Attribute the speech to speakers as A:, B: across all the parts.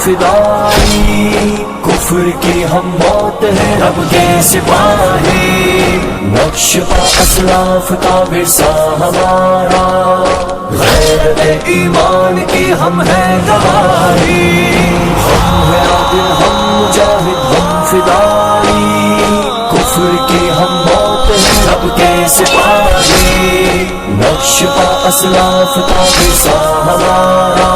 A: فدائی، کفر کی ہم موت ہے رب کے سپاہی، نقش پا اسلاف کا ورثہ ہمارا، غیرت ایمان کی ہم ہیں گواہی، ہم ہیں عادل ہم مجاہد ہم فدائی، کفر کی ہم موت ہے رب کے سپاہی، نقش پا اسلاف کا ورثہ ہمارا،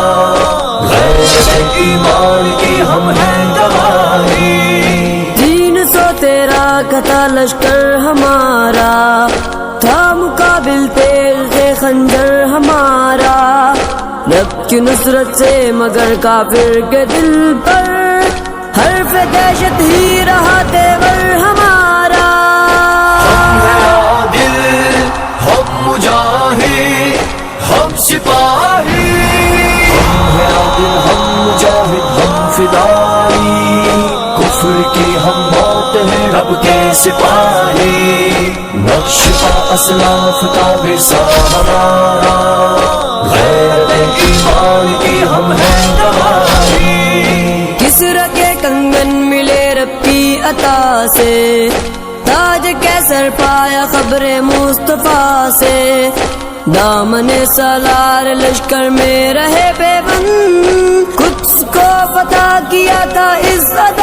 A: غیرت ایمان کی ہم ہیں گواہی۔
B: 313 کا تھا لشکر ہمارا، تھا مقابل تیل سے خنجر ہمارا، رب کی نصرت سے مگر کافر کے دل پر حرف دہشت ہی رہا تیور ہمارا۔
A: ہم ہیں عادل ہم مجاہد ہم سپاہی، ہم ہیں عادل ہم مجاہد ہم فدائی، کفر کی ہم موت ہے رب کے سپاہی، نقش پا اسلاف کا ورثہ ہمارا، غیرت ایمان کی ہم ہیں گواہی۔
B: کسرا کے کنگن ملے رب کی عطا سے، تاج کیسر پایا خبر مصطفیٰ سے، دامن سالار لشکر میں رہے بے بند، قدس کو فتح کیا تھا اس عطا